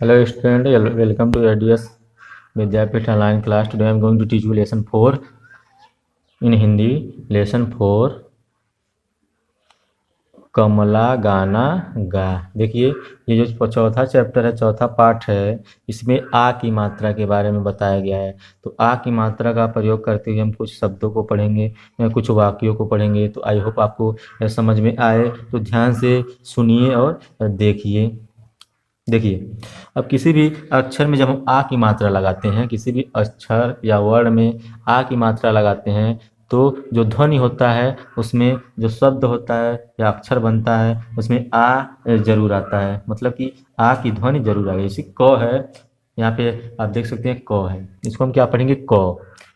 Hello student, welcome to ADS Vidyapit online class. Today I am going to teach you lesson 4 in Hindi. Lesson 4 कमला गाना गा। देखिए ये जो चौथा chapter है, चौथा पार्ट है, इसमें आ की मात्रा के बारे में बताया गया है। तो आ की मात्रा का प्रयोग करते हुए हम कुछ शब्दों को पढ़ेंगे, कुछ वाक्यों को पढ़ेंगे। तो आई होप आपको समझ में आए, तो ध्यान से सुनिए और देखिए। देखिए, अब किसी भी अक्षर में जब हम आ की मात्रा लगाते हैं, किसी भी अक्षर या वर्ण में आ की मात्रा लगाते हैं, तो जो ध्वनि होता है उसमें, जो शब्द होता है या अक्षर बनता है उसमें आ जरूर आता है। मतलब कि आ की ध्वनि जरूर आएगी। जैसे क है, यहाँ पे आप देख सकते हैं क है, इसको हम क्या पढ़ेंगे क।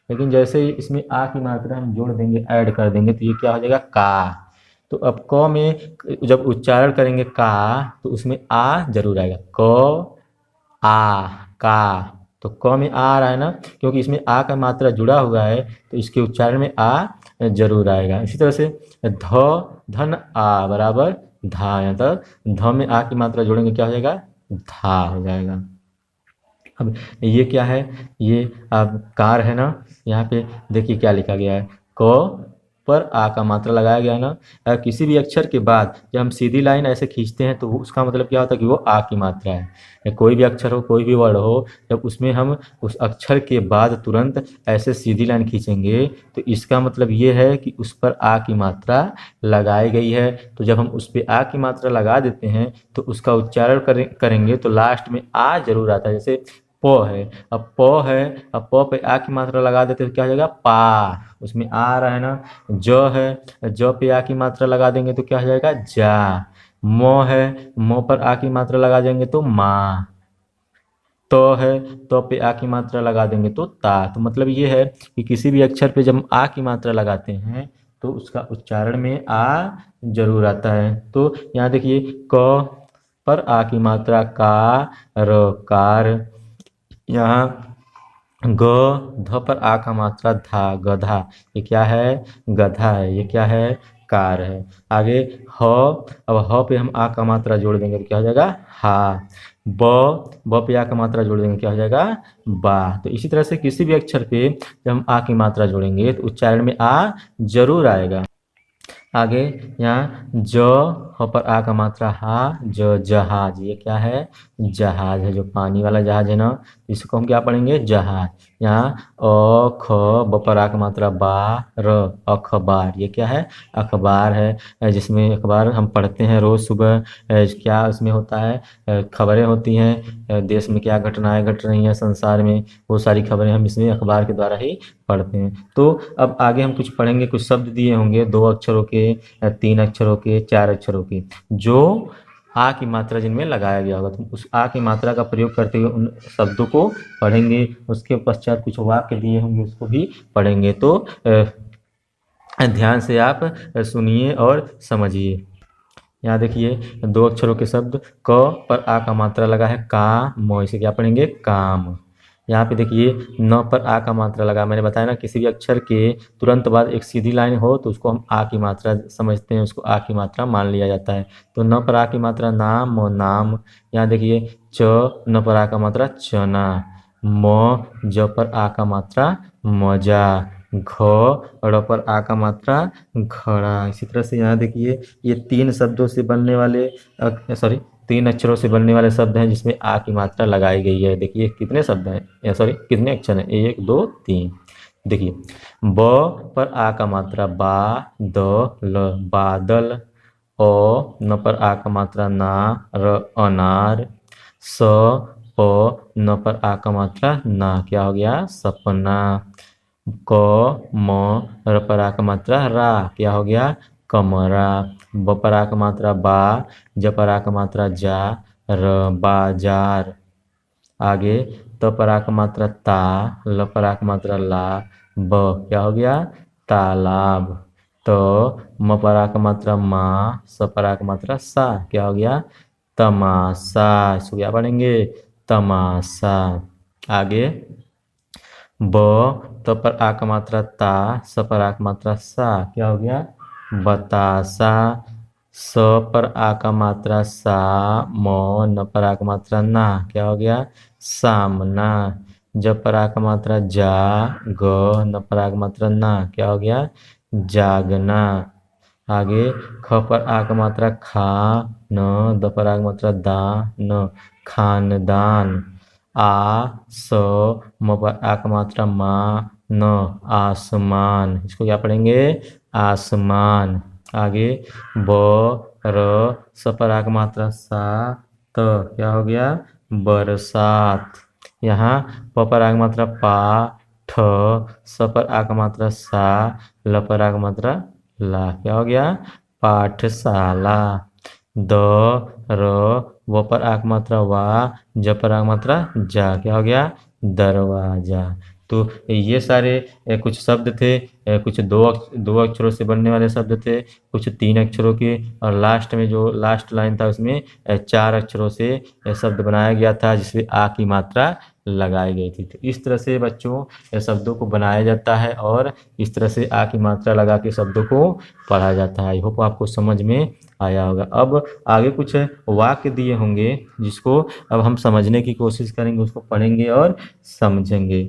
लेकिन जैसे ही इसमें आ की मात्रा हम जोड़ देंगे, ऐड कर देंगे, तो ये क्या हो जाएगा का। तो अब क में जब उच्चारण करेंगे का, तो उसमें आ जरूर आएगा। क आ का, तो क में आ रहा है ना, क्योंकि इसमें आ का मात्रा जुड़ा हुआ है, तो इसके उच्चारण में आ जरूर आएगा। इसी तरह से ध धन आ बराबर धा, यहाँ तक ध में आ की मात्रा जोड़ेंगे क्या हो जाएगा, धा हो जाएगा। अब ये क्या है, ये अब कार है ना, यहाँ पे देखिए क्या लिखा गया है, क पर आ का मात्रा लगाया गया है ना। किसी भी अक्षर के बाद जब हम सीधी लाइन ऐसे खींचते हैं तो उसका मतलब क्या होता है कि वो आ की मात्रा है। कोई भी अक्षर हो, कोई भी वर्ण हो, जब उसमें हम उस अक्षर के बाद तुरंत ऐसे सीधी लाइन खींचेंगे तो इसका मतलब ये है कि उस पर आ की मात्रा लगाई गई है। तो जब हम उस पर आ की मात्रा लगा देते हैं तो उसका उच्चारण करेंगे तो लास्ट में आ जरूर आता है। जैसे प है, अब प है, अब प पे आ की मात्रा लगा देते तो क्या हो जाएगा पा, उसमें आ रहा है ना। ज है, ज पे आ की मात्रा लगा देंगे तो क्या हो जाएगा जा। म है, म पर आ की मात्रा लगा देंगे तो मा। तो है, तो पे आ की मात्रा लगा देंगे तो ता। तो मतलब ये है कि किसी भी अक्षर पे जब हम आ की मात्रा लगाते हैं तो उसका उच्चारण में आ जरूर आता है। तो यहाँ देखिए क पर आ की मात्रा का, र कार। यहाँ ग ध पर आ का मात्रा धा, गधा। ये क्या है, गधा है। ये क्या है, कार है। आगे ह, अब ह पे हम आ का मात्रा जोड़ देंगे तो क्या हो जाएगा हा। ब पे आ का मात्रा जोड़ देंगे क्या हो जाएगा बा। तो इसी तरह से किसी भी अक्षर पे जब हम आ की मात्रा जोड़ेंगे तो उच्चारण में आ जरूर आएगा। आगे यहाँ ज ह पर आ का मात्रा हा, ज जहाज। ये क्या है, जहाज है, जो पानी वाला जहाज है ना, इसको हम क्या पढ़ेंगे जहाज। यहाँ अ ख ब पर आ का मात्रा बा, र अखबार। ये क्या है, अखबार है, जिसमें अखबार हम पढ़ते हैं रोज सुबह। क्या उसमें होता है, खबरें होती हैं, देश में क्या घटनाएं घट रही हैं संसार में, वो सारी खबरें हम इसमें अखबार के द्वारा ही पढ़ते हैं। तो अब आगे हम कुछ पढ़ेंगे, कुछ शब्द दिए होंगे 2 अक्षरों के, 3 अक्षरों के, 4 अक्षरों के, जो आ की मात्रा जिनमें लगाया गया होगा। तो उस आ की मात्रा का प्रयोग करते हुए उन शब्दों को पढ़ेंगे। उसके पश्चात कुछ वाक्य दिए होंगे, उसको भी पढ़ेंगे। तो ध्यान से आप सुनिए और समझिए। यहाँ देखिए 2 अक्षरों के शब्द, क पर आ का मात्रा लगा है का म, इसे क्या पढ़ेंगे काम। यहाँ पे देखिए न पर आ का मात्रा लगा, मैंने बताया ना किसी भी अक्षर के तुरंत बाद एक सीधी लाइन हो तो उसको हम आ की मात्रा समझते हैं, उसको आ की मात्रा मान लिया जाता है। तो न पर आ की मात्रा नाम, म नाम। यहाँ देखिए च, न पर आ का मात्रा चना। म ज पर आ का मात्रा मजा। घ ड़ पर आ का मात्रा घड़ा। इसी तरह से यहाँ देखिए ये 3 शब्दों से बनने वाले, सॉरी 3 अक्षरों से बनने वाले शब्द हैं जिसमें आ की मात्रा लगाई गई है। देखिए कितने शब्द हैं, सॉरी कितने अक्षर हैं, 1 2 3। देखिए ब पर आ का मात्रा बा, द ल बादल। अ न पर आ का मात्रा ना, र अनार। स प न पर आ का मात्रा ना, क्या हो गया सपना। क म र पर आ का मात्रा रा, क्या हो गया कमरा। ब पर आ का मात्रा बा, ज पर आ का मात्रा जा, र बाजार। आगे त पर आ का मात्रा ता, ल पर आ का मात्रा ला, ब क्या हो गया तालाब। तो म पर आ का मात्रा मा, स पर आ का मात्रा सा, क्या हो गया तमाशा। इसको क्या पढ़ेंगे तमाशा। आगे ब त पर आ का मात्रा ता, स पर आ का मात्रा सा, क्या हो गया बतासा। स पर आ का मात्रा सा, म, न पर आ का मात्रा ना, क्या हो गया सामना। ज पर आ का मात्रा जा, ग, न पर आ का मात्रा ना, क्या हो गया जागना। आगे ख पर आ का मात्रा खा, न, द पर आ का मात्रा दा, न, खानदान। आ, स, म पर आ का मात्रा मा, न, आसमान। इसको क्या पढ़ेंगे आसमान। आगे ब, र, स पर आ का मात्रा सा, त, क्या हो गया बरसात। यहाँ प पर आ का मात्रा पा, ठ, स पर आ का मात्रा सा, ल पर आ का मात्रा ला, क्या हो गया पाठशाला। द, र, व पर आ का मात्रा वा, ज पर आ का मात्रा जा, क्या हो गया दरवाजा। तो ये सारे कुछ शब्द थे, कुछ दो अक्षरों से बनने वाले शब्द थे, कुछ 3 अक्षरों के, और लास्ट में जो लास्ट लाइन था उसमें 4 अक्षरों से शब्द बनाया गया था जिसमें आ की मात्रा लगाई गई थी। तो इस तरह से बच्चों शब्दों को बनाया जाता है और इस तरह से आ की मात्रा लगा के शब्दों को पढ़ा जाता है। आई होप आपको समझ में आया होगा। अब आगे कुछ वाक्य दिए होंगे जिसको अब हम समझने की कोशिश करेंगे, उसको पढ़ेंगे और समझेंगे।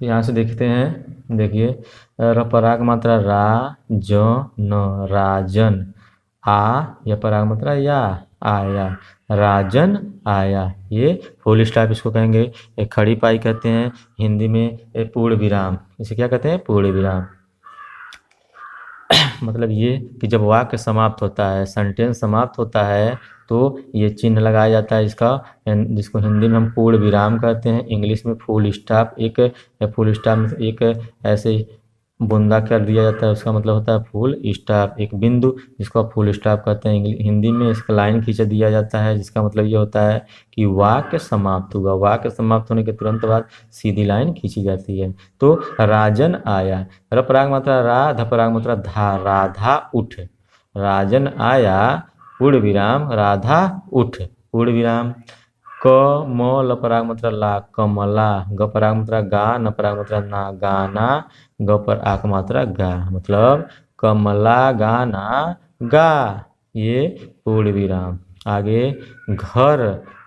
तो यहाँ से देखते हैं, देखिए र पराग मात्रा रा, ज, न, राजन। आ या पराग मात्रा या, आया, राजन आया। ये फुल स्टॉप इसको कहेंगे। एक खड़ी पाई कहते हैं हिंदी में पूर्ण विराम, इसे क्या कहते हैं पूर्ण विराम। मतलब ये कि जब वाक्य समाप्त होता है, सेंटेंस समाप्त होता है, तो ये चिन्ह लगाया जाता है इसका, जिसको हिंदी में हम पूर्ण विराम कहते हैं, इंग्लिश में फुल स्टॉप। एक फुल स्टॉप में एक ऐसे बूंदा कर दिया जाता है, उसका मतलब होता है फुल स्टॉप, एक बिंदु जिसको आप फुल स्टॉप कहते हैं। हिंदी में इसका लाइन खींच दिया जाता है, जिसका मतलब ये होता है कि वाक्य समाप्त हुआ। वाक्य समाप्त होने के तुरंत बाद सीधी लाइन खींची जाती है। तो राजन आया, र पराग मात्रा रा, ध पराग मात्रा धा, राधा उठ। राजन आया पूर्ण विराम, राधा उठ पूर्ण विराम। क, म, ल पराग मात्रा ला, कमला। ग पराग मात्रा गा, न पराग मात्रा ना, गाना। ग पर आक मात्रा गा, मतलब कमला गाना गा, ये पूर्ण विराम। आगे घर,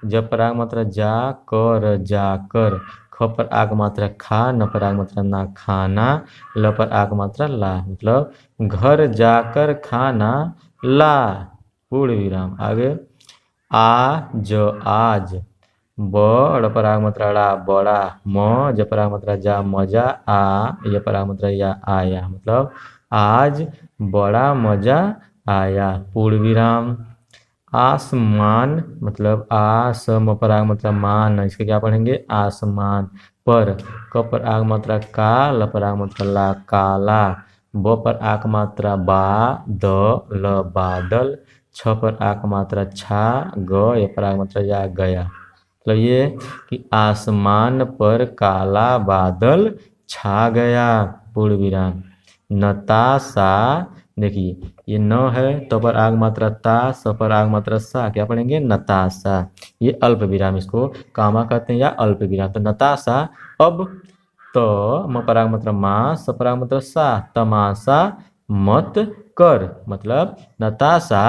ज पराग मात्रा जा, कर, जाकर। ख पर आग मात्रा खा, न पर आग मात्रा ना, खाना। ल पर आग मात्रा ला, मतलब घर जाकर खाना ला, पूर्ण विराम। आगे आज, आज। ब, ड़ पर आग मात्रा ड़ा, बड़ा। म, ज पर आग मात्रा जा, मजा। आ, य पर आग मात्रा या, आया, मतलब आज बड़ा मजा आया, पूर्ण विराम। आसमान, मतलब आ, स, म पर आग मात्रा मान, इसके क्या पढ़ेंगे आसमान। पर, क पर आग मात्रा का, ल पर आग मात्रा ला, काला। ब पर आग मात्रा बा, द, ल, बादल। छ पर आग मात्रा छा, ग, य पर आग मात्रा या, गया। मतलब ये कि आसमान पर काला बादल छा गया, पूर्ण विराम। नताशा, देखिए ये न है तो पर आग मात्रा ता, स पर आग मात्रा सा, क्या पढ़ेंगे नताशा। ये अल्प विराम, इसको कामा कहते हैं या अल्प विराम। तो नताशा अब तो, म पर आग मात्रा मा, स पर आग मात्रा सा, तमाशा मत कर, मतलब नताशा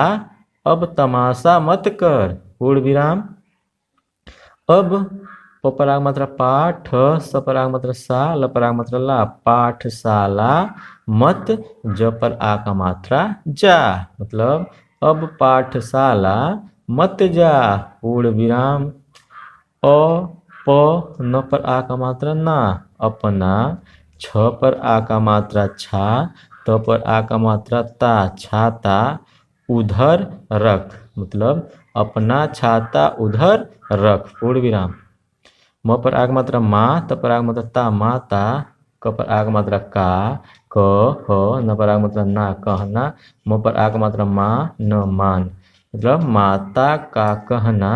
अब तमाशा मत कर, पूर्ण विराम। अब प पर आग मात्रा पाठ, स पर आग मात्रा सा, ल पर आग मात्रा ला, पाठशाला मत, ज पर आ का मात्रा जा, मतलब अब पाठशाला मत जा, पूर्ण विराम। अ, प, न पर आ का मात्रा ना, अपना। छ पर आ का मात्रा छा, त पर आ का मात्रा ता, छाता उधर रख, मतलब अपना छाता उधर रख, पूर्ण विराम। म पर आग मात्रा मा, त पर आग मात्रा ता, माता। क पर आग मात्रा का, क, ह, न पर आग मात्रा ना, कहना। म पर आग मात्रा मा, न, मान, मतलब माता का कहना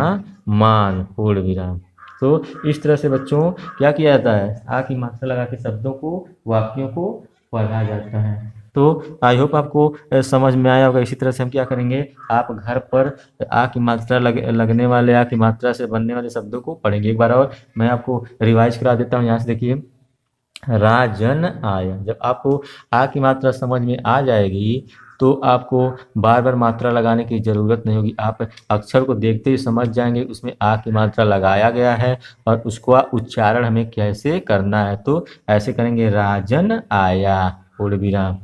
मान, पूर्ण विराम। तो इस तरह से बच्चों क्या किया जाता है, आ की मात्रा लगा के शब्दों को, वाक्यों को पढ़ा जाता है। तो आई होप आपको समझ में आया होगा। इसी तरह से हम क्या करेंगे, आप घर पर आ की मात्रा लगने वाले, आ की मात्रा से बनने वाले शब्दों को पढ़ेंगे। एक बार और मैं आपको रिवाइज करा देता हूँ। यहाँ से देखिए, राजन आया। जब आपको आ की मात्रा समझ में आ जाएगी तो आपको बार बार मात्रा लगाने की ज़रूरत नहीं होगी। आप अक्षर को देखते ही समझ जाएंगे उसमें आ की मात्रा लगाया गया है और उसको उच्चारण हमें कैसे करना है। तो ऐसे करेंगे, राजन आया पूर्ण विराम,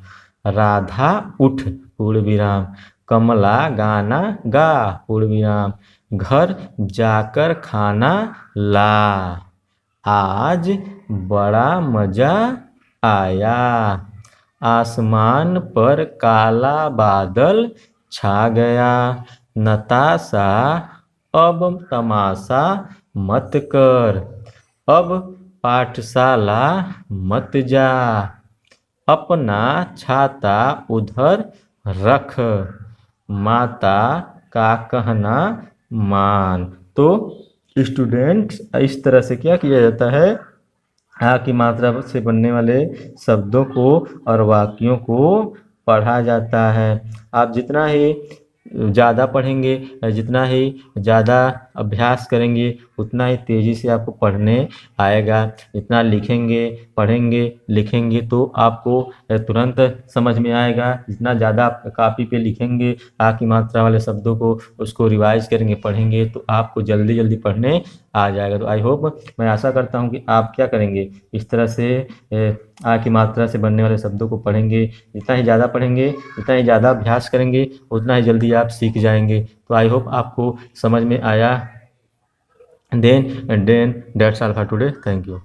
राधा उठ पूर्ण विराम, कमला गाना गा पूर्ण विराम, घर जाकर खाना ला, आज बड़ा मजा आया, आसमान पर काला बादल छा गया, नताशा अब तमाशा मत कर, अब पाठशाला मत जा, अपना छाता उधर रख, माता का कहना मान। तो स्टूडेंट इस तरह से क्या किया जाता है, आ की मात्रा से बनने वाले शब्दों को और वाक्यों को पढ़ा जाता है। आप जितना ही ज़्यादा पढ़ेंगे, जितना ही ज़्यादा अभ्यास करेंगे उतना ही तेज़ी से आपको पढ़ने आएगा। जितना लिखेंगे, पढ़ेंगे, लिखेंगे तो आपको तुरंत समझ में आएगा। जितना ज़्यादा आप कापी पे लिखेंगे आ की मात्रा वाले शब्दों को, उसको रिवाइज करेंगे, पढ़ेंगे तो आपको जल्दी जल्दी पढ़ने आ जाएगा। तो आई होप, मैं आशा करता हूँ कि आप क्या करेंगे, इस तरह से आ की मात्रा से बनने वाले शब्दों को पढ़ेंगे। जितना ही ज़्यादा पढ़ेंगे, जितना ही ज़्यादा अभ्यास करेंगे उतना ही जल्दी आप सीख जाएंगे। तो आई होप आपको समझ में आया। Then that's all for today. Thank you.